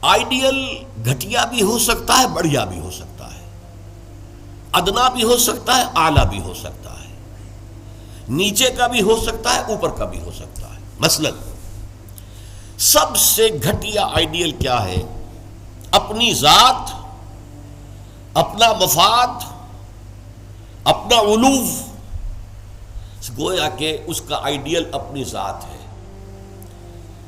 Ideal گھٹیا بھی ہو سکتا ہے، بڑھیا بھی ہو سکتا ہے، ادنا بھی ہو سکتا ہے، اعلیٰ بھی ہو سکتا ہے، نیچے کا بھی ہو سکتا ہے، اوپر کا بھی ہو سکتا ہے۔ مثلا سب سے گھٹیا آئیڈیل کیا ہے؟ اپنی ذات، اپنا مفاد، اپنا علوف، گویا کہ اس کا آئیڈیل اپنی ذات ہے۔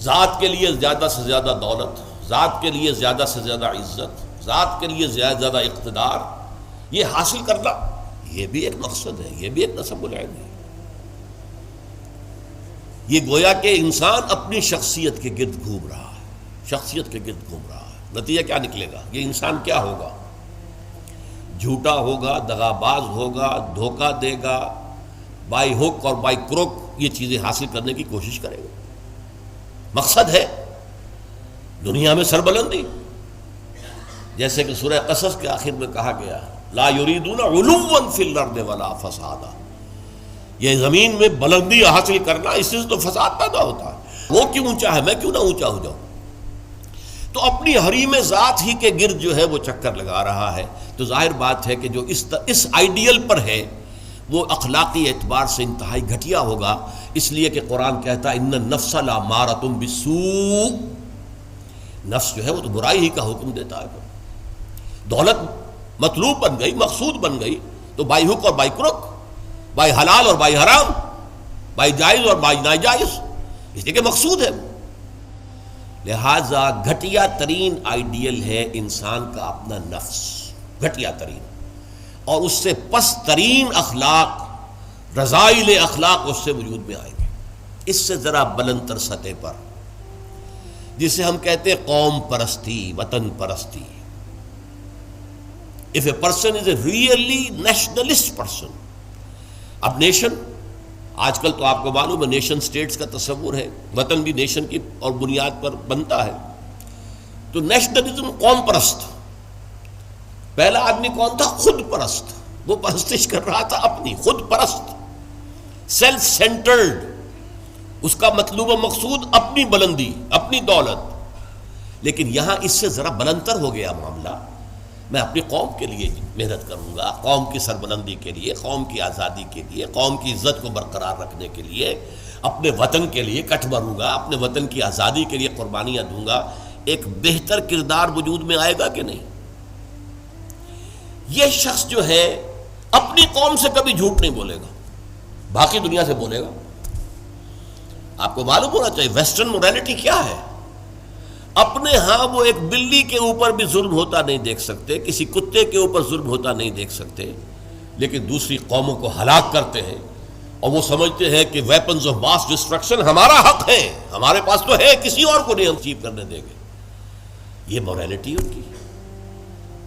ذات کے لیے زیادہ سے زیادہ دولت، ذات کے لیے زیادہ سے زیادہ عزت، ذات کے لیے زیادہ اقتدار، یہ حاصل کرنا، یہ بھی ایک مقصد ہے، یہ بھی ایک نصب العین ہے۔ یہ گویا کہ انسان اپنی شخصیت کے گرد گھوم رہا ہے، شخصیت کے گرد گھوم رہا ہے۔ نتیجہ کیا نکلے گا؟ یہ انسان کیا ہوگا؟ جھوٹا ہوگا، دغاباز ہوگا، دھوکہ دے گا، بائی ہک اور بائی کروک یہ چیزیں حاصل کرنے کی کوشش کرے گا۔ مقصد ہے دنیا میں سربلندی، جیسے کہ سورہ قصص کے آخر میں کہا گیا لا یریدون علوا فی الارض ولا فسادا، یہ زمین میں بلندی حاصل کرنا، اس سے تو فساد پیدا ہوتا ہے۔ وہ کیوں اونچا ہے، میں کیوں نہ اونچا ہو جاؤں؟ تو اپنی حریم ذات ہی کے گرد جو ہے وہ چکر لگا رہا ہے۔ تو ظاہر بات ہے کہ جو اس آئیڈیل پر ہے وہ اخلاقی اعتبار سے انتہائی گھٹیا ہوگا، اس لیے کہ قرآن کہتا ہے ان النفس لامارۃ بالسوء، نفس جو ہے وہ تو برائی ہی کا حکم دیتا ہے۔ دولت مطلوب بن گئی، مقصود بن گئی، تو بائی حق اور بائی کروک، بائی حلال اور بائی حرام، بائی جائز اور بائی ناجائز، اس لیے کہ مقصود ہے۔ لہذا گھٹیا ترین آئیڈیل ہے انسان کا اپنا نفس، گھٹیا ترین، اور اس سے پست ترین اخلاق، رذائل اخلاق اس سے وجود میں آئیں گے۔ اس سے ذرا بلند تر سطح پر، جسے ہم کہتے ہیں قوم پرستی، وطن پرستی۔ If a person is a really nationalist person، اب نیشن، آج کل تو آپ کو معلوم ہے نیشن سٹیٹس کا تصور ہے، وطن بھی نیشن کی اور بنیاد پر بنتا ہے۔ تو نیشنلزم، قوم پرست، پہلا آدمی کون تھا؟ خود پرست، وہ پرستش کر رہا تھا اپنی، خود پرست، سیلف سینٹرڈ، اس کا مطلوب و مقصود اپنی بلندی، اپنی دولت۔ لیکن یہاں اس سے ذرا بلندتر ہو گیا معاملہ، میں اپنی قوم کے لیے محنت کروں گا، قوم کی سربلندی کے لیے، قوم کی آزادی کے لیے، قوم کی عزت کو برقرار رکھنے کے لیے، اپنے وطن کے لیے کٹ بھروں گا، اپنے وطن کی آزادی کے لیے قربانیاں دوں گا۔ ایک بہتر کردار وجود میں آئے گا کہ نہیں؟ یہ شخص جو ہے اپنی قوم سے کبھی جھوٹ نہیں بولے گا، باقی دنیا سے بولے گا۔ آپ کو معلوم ہونا چاہیے ویسٹرن مورالٹی کیا ہے۔ اپنے ہاں وہ ایک بلی کے اوپر بھی ظلم ہوتا نہیں دیکھ سکتے، کسی کتے کے اوپر ظلم ہوتا نہیں دیکھ سکتے، لیکن دوسری قوموں کو ہلاک کرتے ہیں، اور وہ سمجھتے ہیں کہ ویپنز آف ماس ڈسٹرکشن ہمارا حق ہے، ہمارے پاس تو ہے، کسی اور کو نہیں ہم اچیو کرنے دیں گے۔ یہ مورالٹی ان کی،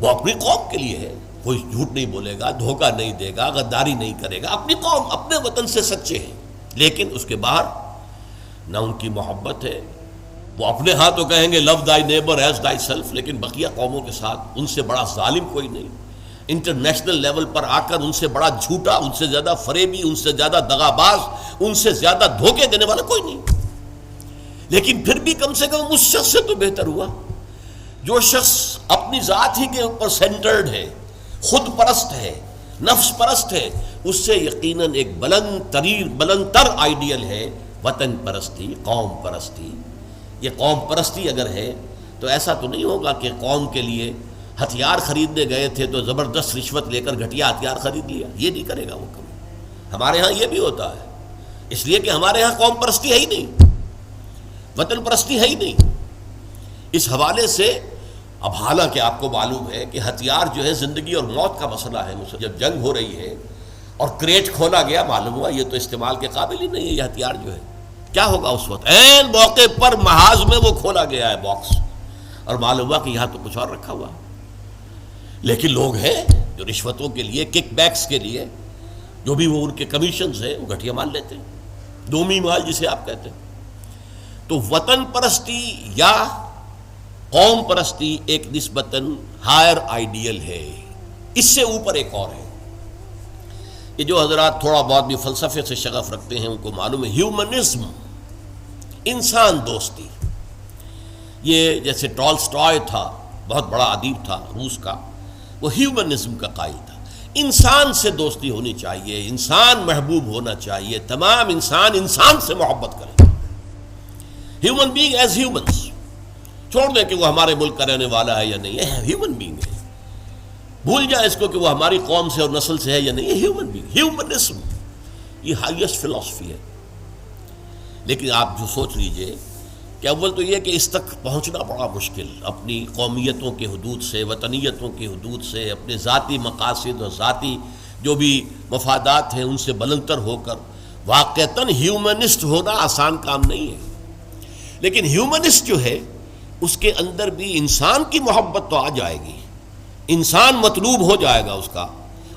وہ اپنی قوم کے لیے ہے، کوئی جھوٹ نہیں بولے گا، دھوکہ نہیں دے گا، غداری نہیں کرے گا، اپنی قوم، اپنے وطن سے سچے ہیں۔ لیکن اس کے باہر نہ ان کی محبت ہے، وہ اپنے ہاں تو کہیں گے لو دائی نیبر ایز دائی سیلف، لیکن بقیہ قوموں کے ساتھ ان سے بڑا ظالم کوئی نہیں، انٹرنیشنل لیول پر آ کر ان سے بڑا جھوٹا، ان سے زیادہ فریبی، ان سے زیادہ دغاباز، ان سے زیادہ دھوکے دینے والا کوئی نہیں۔ لیکن پھر بھی کم سے کم اس شخص سے تو بہتر ہوا جو شخص اپنی ذات ہی کے اوپر سینٹرڈ ہے، خود پرست ہے، نفس پرست ہے۔ اس سے یقیناً ایک بلند تر آئیڈیل ہے وطن پرستی، قوم پرستی۔ یہ قوم پرستی اگر ہے تو ایسا تو نہیں ہوگا کہ قوم کے لیے ہتھیار خریدنے گئے تھے تو زبردست رشوت لے کر گھٹیا ہتھیار خرید لیا، یہ نہیں کرے گا وہ کبھی۔ ہمارے ہاں یہ بھی ہوتا ہے، اس لیے کہ ہمارے ہاں قوم پرستی ہے ہی نہیں، وطن پرستی ہے ہی نہیں۔ اس حوالے سے اب حالانکہ آپ کو معلوم ہے کہ ہتھیار جو ہے زندگی اور موت کا مسئلہ ہے، جب جنگ ہو رہی ہے اور کریٹ کھولا گیا، معلوم ہوا یہ تو استعمال کے قابل ہی نہیں ہے یہ ہتھیار جو ہے، کیا ہوگا اس وقت؟ عین موقع پر محاذ میں وہ کھولا گیا ہے باکس، اور معلوم ہوا کہ یہاں تو کچھ اور رکھا ہوا۔ لیکن لوگ ہیں جو رشوتوں کے لیے، کک بیکس کے لیے، جو بھی وہ ان کے کمیشنز ہیں، وہ گھٹیا مال لیتے ہیں، دومی مال جسے آپ کہتے ہیں۔ تو وطن پرستی یا قوم پرستی ایک نسبتاً ہائر آئیڈیل ہے، اس سے اوپر ایک اور ہے۔ یہ جو حضرات تھوڑا بہت بھی فلسفے سے شغف رکھتے ہیں ان کو معلوم ہے، ہیومنزم، انسان دوستی۔ یہ جیسے ٹالسٹائے تھا، بہت بڑا ادیب تھا روس کا، وہ ہیومنزم کا قائل تھا، انسان سے دوستی ہونی چاہیے، انسان محبوب ہونا چاہیے، تمام انسان انسان سے محبت کریں، ہیومن بینگ ایز ہیومنس، چھوڑ دیں کہ وہ ہمارے ملک کا رہنے والا ہے یا نہیں، یہ ہیومن بینگ ہے، بھول جائیں اس کو کہ وہ ہماری قوم سے اور نسل سے ہے یا نہیں، یہ ہیومن بینگ، ہیومنزم یہ ہائیسٹ فلسفی ہے۔ لیکن آپ جو سوچ لیجئے کہ اول تو یہ کہ اس تک پہنچنا بڑا مشکل، اپنی قومیتوں کے حدود سے، وطنیتوں کے حدود سے، اپنے ذاتی مقاصد اور ذاتی جو بھی مفادات ہیں ان سے بلندتر ہو کر واقعتاً ہیومنسٹ ہونا آسان کام نہیں ہے۔ لیکن ہیومنسٹ جو ہے اس کے اندر بھی انسان کی محبت تو آ جائے گی، انسان مطلوب ہو جائے گا اس کا،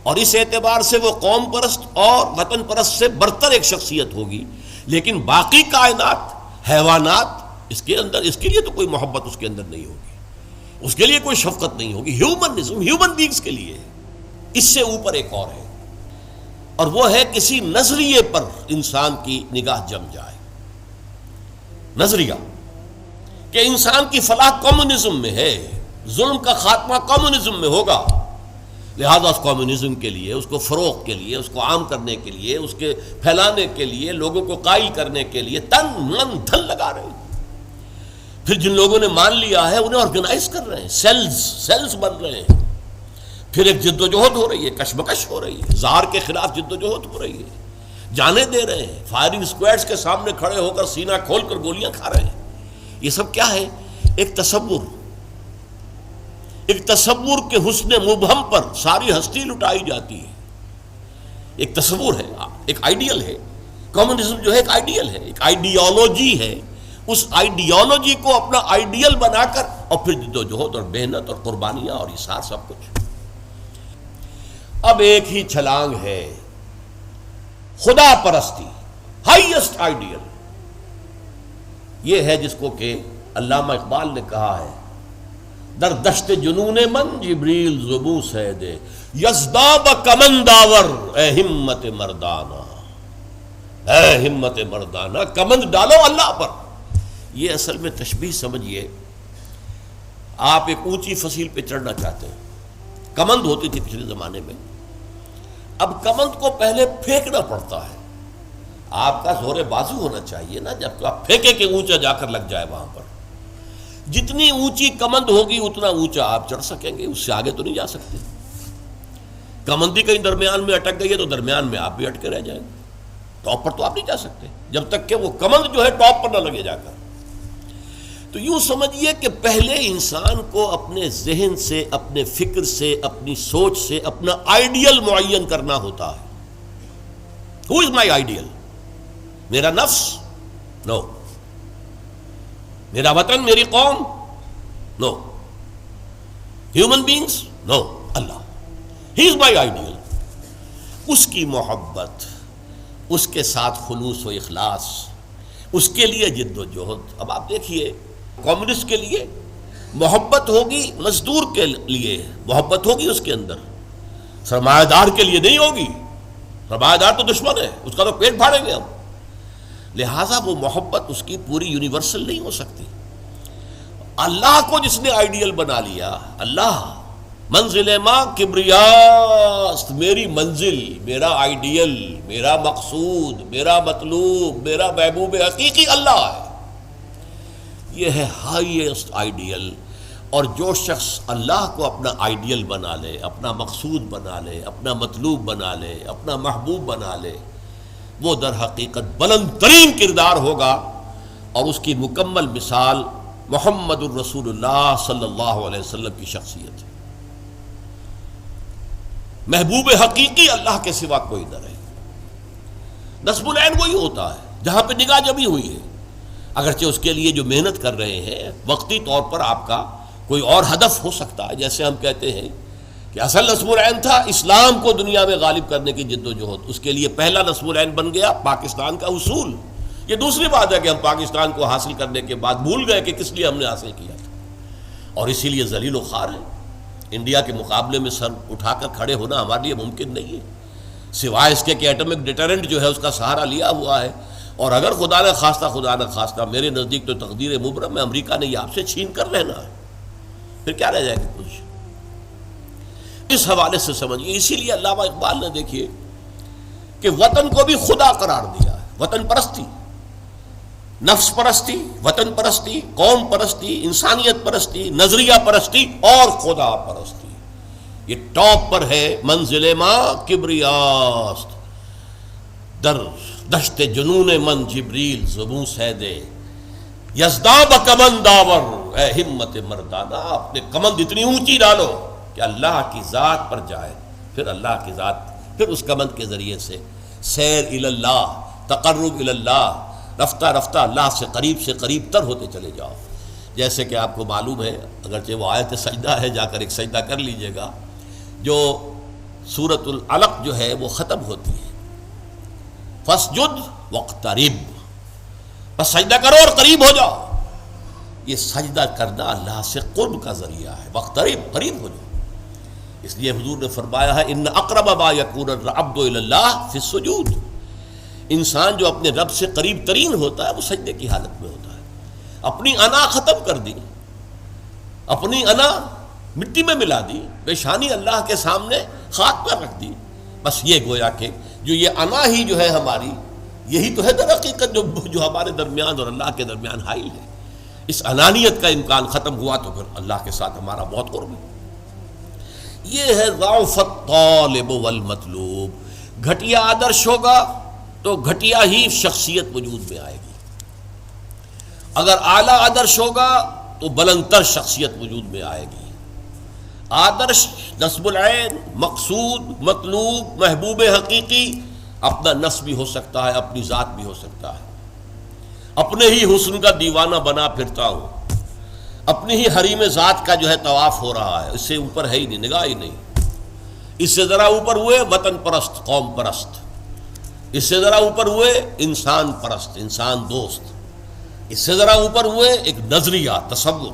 اور اس اعتبار سے وہ قوم پرست اور وطن پرست سے برتر ایک شخصیت ہوگی۔ لیکن باقی کائنات، حیوانات، اس کے اندر اس کے لیے تو کوئی محبت اس کے اندر نہیں ہوگی، اس کے لیے کوئی شفقت نہیں ہوگی۔ ہیومنزم ہیومن بینگز کے لیے ہے، اس سے اوپر ایک اور ہے، اور وہ ہے کسی نظریے پر انسان کی نگاہ جم جائے، نظریہ کہ انسان کی فلاح کمیونزم میں ہے، ظلم کا خاتمہ کمیونزم میں ہوگا، لہذا اس کمیونزم کے لیے، اس کو فروغ کے لیے، اس کو عام کرنے کے لیے، اس کے پھیلانے کے لیے، لوگوں کو قائل کرنے کے لیے تن من دھن لگا رہے ہیں۔ پھر جن لوگوں نے مان لیا ہے انہیں آرگنائز کر رہے ہیں، سیلز بن رہے ہیں، پھر ایک جد و جہد ہو رہی ہے، کشمکش ہو رہی ہے، زہر کے خلاف جد و جہد ہو رہی ہے، جانے دے رہے ہیں، فائرنگ اسکواڈز کے سامنے کھڑے ہو کر سینہ کھول کر گولیاں کھا رہے ہیں۔ یہ سب کیا ہے؟ ایک تصور کے حسن مبہم پر ساری ہستی لٹائی جاتی ہے، ایک تصور ہے، ایک آئیڈیل ہے، کمیونزم جو ہے ایک آئیڈیل ہے، ایک آئیڈیالوجی ہے، اس آئیڈیالوجی کو اپنا آئیڈیل بنا کر اور پھر جد و جہد اور محنت اور قربانیاں اور اثار سب کچھ۔ اب ایک ہی چھلانگ ہے، خدا پرستی، ہائیسٹ آئیڈیل، یہ ہے جس کو کہ علامہ اقبال نے کہا ہے، در دشت جنون من جبریل زبوں سے دے یزداب کمنداور، اے ہمت مردانہ، اے ہمت مردانہ، کمند ڈالو اللہ پر۔ یہ اصل میں تشبیہ سمجھیے، آپ ایک اونچی فصیل پہ چڑھنا چاہتے ہیں، کمند ہوتی تھی پچھلے زمانے میں، اب کمند کو پہلے پھینکنا پڑتا ہے، آپ کا زور بازو ہونا چاہیے نا، جب تو آپ پھینکے کہ اونچا جا کر لگ جائے وہاں پر، جتنی اونچی کمند ہوگی اتنا اونچا آپ چڑھ سکیں گے، اس سے آگے تو نہیں جا سکتے۔ کمندی کہیں درمیان میں اٹک گئی ہے تو درمیان میں آپ بھی اٹکے رہ جائیں گے، ٹاپ پر تو آپ نہیں جا سکتے جب تک کہ وہ کمند جو ہے ٹاپ پر نہ لگے جا کر۔ تو یوں سمجھیے کہ پہلے انسان کو اپنے ذہن سے، اپنے فکر سے، اپنی سوچ سے اپنا آئیڈیل معین کرنا ہوتا ہے۔ Who is my ideal? میرا نفس؟ نو۔ میرا وطن، میری قوم؟ No. Human beings? No. Allah, he is my ideal. اس کی محبت، اس کے ساتھ خلوص و اخلاص، اس کے لیے جد و جہد۔ اب آپ دیکھیے، کمیونسٹ کے لیے محبت ہوگی، مزدور کے لیے محبت ہوگی، اس کے اندر سرمایہ دار کے لیے نہیں ہوگی، سرمایہ دار تو دشمن ہے، اس کا تو پیٹ پھاڑیں گے ہم، لہٰذا وہ محبت اس کی پوری یونیورسل نہیں ہو سکتی۔ اللہ کو جس نے آئیڈیل بنا لیا، اللہ منزل ماں کبریاست، میری منزل، میرا آئیڈیل، میرا مقصود، میرا مطلوب، میرا محبوب حقیقی اللہ ہے، یہ ہے ہائیسٹ آئیڈیل۔ اور جو شخص اللہ کو اپنا آئیڈیل بنا لے، اپنا مقصود بنا لے، اپنا مطلوب بنا لے، اپنا محبوب بنا لے، وہ در حقیقت بلند ترین کردار ہوگا، اور اس کی مکمل مثال محمد الرسول اللہ صلی اللہ علیہ وسلم کی شخصیت ہے۔ محبوب حقیقی اللہ کے سوا کوئی نہ رہے۔ نصب العین وہی ہوتا ہے جہاں پہ نگاہ جمی ہوئی ہے، اگرچہ اس کے لیے جو محنت کر رہے ہیں وقتی طور پر آپ کا کوئی اور ہدف ہو سکتا ہے، جیسے ہم کہتے ہیں کہ اصل نصب العین تھا اسلام کو دنیا میں غالب کرنے کی جد و جہد، اس کے لیے پہلا نصب العین بن گیا پاکستان کا اصول۔ یہ دوسری بات ہے کہ ہم پاکستان کو حاصل کرنے کے بعد بھول گئے کہ کس لیے ہم نے حاصل کیا تھا، اور اسی لیے ذلیل و خوار ہے۔ انڈیا کے مقابلے میں سر اٹھا کر کھڑے ہونا ہمارے لیے ممکن نہیں ہے، سوائے اس کے کہ ایٹمک ڈیٹرنٹ جو ہے اس کا سہارا لیا ہوا ہے، اور اگر خدا نہ خواستہ میرے نزدیک تو تقدیر مبرم میں امریکہ نے یہ آپ سے چھین کر رہنا ہے، پھر کیا رہ جائے گی کچھ؟ اس حوالے سے سمجھیے، اسی لیے علامہ اقبال نے دیکھیے کہ وطن کو بھی خدا قرار دیا ہے۔ وطن پرستی، نفس پرستی، وطن پرستی، قوم پرستی، انسانیت پرستی، نظریہ پرستی اور خدا پرستی، یہ ٹاپ پر ہے۔ منزل ماں کبریاست در دشت جنون من جبریل زبوں سیدے یزداب کمند داور، اے ہمت مردانہ اپنے کمند اتنی اونچی ڈالو کہ اللہ کی ذات پر جائے، پھر اللہ کی ذات، پھر اس کمند کے ذریعے سے سیر اللہ، تقرب اللہ، رفتہ رفتہ اللہ سے قریب تر ہوتے چلے جاؤ۔ جیسے کہ آپ کو معلوم ہے، اگرچہ وہ آیت سجدہ ہے، جا کر ایک سجدہ کر لیجئے گا، جو سورۃ العلق جو ہے وہ ختم ہوتی ہے فَاسْجُدْ وَاقْتَرِبْ، بس سجدہ کرو اور قریب ہو جاؤ۔ یہ سجدہ کرنا اللہ سے قرب کا ذریعہ ہے، وَاقْتَرِبْ، قریب ہو جاؤ۔ اس لیے حضور نے فرمایا ہے ان اقرب ما یکون العبد الی اللہ فی السجود، انسان جو اپنے رب سے قریب ترین ہوتا ہے وہ سجدے کی حالت میں ہوتا ہے۔ اپنی انا ختم کر دی، اپنی انا مٹی میں ملا دی، پیشانی اللہ کے سامنے خاک پر رکھ دی، بس یہ گویا کہ جو یہ انا ہی جو ہے ہماری، یہی تو ہے در حقیقت جو ہمارے درمیان اور اللہ کے درمیان حائل ہے۔ اس انانیت کا امکان ختم ہوا تو پھر اللہ کے ساتھ ہمارا بہت قرب ہے۔ یہ ہے ضعف الطالب والمطلوب۔ گھٹیا آدرش ہوگا تو گھٹیا ہی شخصیت وجود میں آئے گی، اگر اعلیٰ آدرش ہوگا تو بلندتر شخصیت وجود میں آئے گی۔ آدرش نصب العین، مقصود، مطلوب، محبوب حقیقی اپنا نفس بھی ہو سکتا ہے، اپنی ذات بھی ہو سکتا ہے۔ اپنے ہی حسن کا دیوانہ بنا پھرتا ہوں، اپنی ہی حریم ذات کا جو ہے طواف ہو رہا ہے، اس سے اوپر ہے ہی نہیں، نگاہ ہی نہیں۔ اس سے ذرا اوپر ہوئے وطن پرست، قوم پرست، اس سے ذرا اوپر ہوئے انسان پرست، انسان دوست، اس سے ذرا اوپر ہوئے ایک نظریہ، تصور،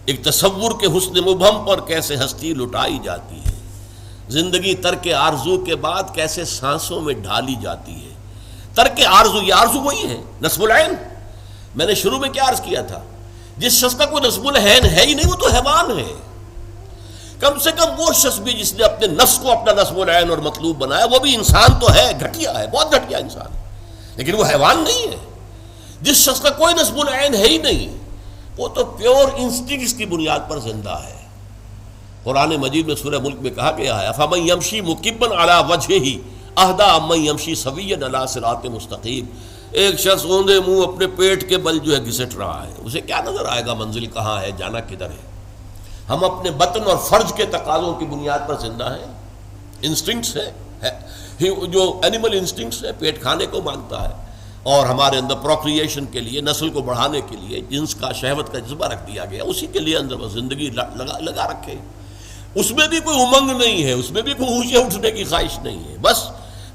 ایک تصور کے حسن مبہم پر کیسے ہستی لٹائی جاتی ہے، زندگی ترک آرزو کے بعد کیسے سانسوں میں ڈھالی جاتی ہے۔ ترک آرزو، یہ آرزو وہی ہے نصب العین۔ میں نے شروع میں کیا عرض کیا تھا، جس شخص کا کوئی نصب العین ہے ہی نہیں وہ تو حیوان ہے۔ کم سے کم وہ شخص بھی جس نے اپنے نفس کو اپنا نصب العین اور مطلوب بنایا، وہ بھی انسان تو ہے، گھٹیا ہے، بہت گھٹیا انسان ہے، لیکن وہ حیوان نہیں ہے۔ جس شخص کا کوئی نصب العین ہے ہی نہیں، وہ تو پیور انسٹنکٹس کی بنیاد پر زندہ ہے۔ قرآن مجید میں سورہ ملک میں کہا گیا ہے افمن یمشی مکبا علی وجہہ اہدی امن یمشی سویا علی صراط مستقیم۔ ایک شخص اوندے منہ اپنے پیٹ کے بل جو ہے گھسٹ رہا ہے، اسے کیا نظر آئے گا منزل کہاں ہے، جانا کدھر ہے؟ ہم اپنے بطن اور فرج کے تقاضوں کی بنیاد پر زندہ ہیں۔ انسٹنکٹس ہے جو اینیمل انسٹنکٹس ہے، پیٹ کھانے کو مانگتا ہے، اور ہمارے اندر پروکریشن کے لیے، نسل کو بڑھانے کے لیے جنس کا، شہوت کا جذبہ رکھ دیا گیا، اسی کے لیے اندر وہ زندگی لگا رکھے۔ اس میں بھی کوئی امنگ نہیں ہے، اس میں بھی کوئی اونچے اٹھنے کی خواہش نہیں ہے۔ بس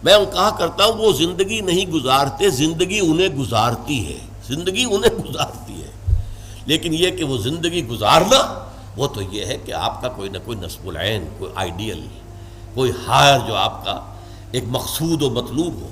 میں کہا کرتا ہوں وہ زندگی نہیں گزارتے، زندگی انہیں گزارتی ہے، زندگی انہیں گزارتی ہے۔ لیکن یہ کہ وہ زندگی گزارنا، وہ تو یہ ہے کہ آپ کا کوئی نہ کوئی نصب العین، کوئی آئیڈیل، کوئی ہائر جو آپ کا ایک مقصود و مطلوب ہو۔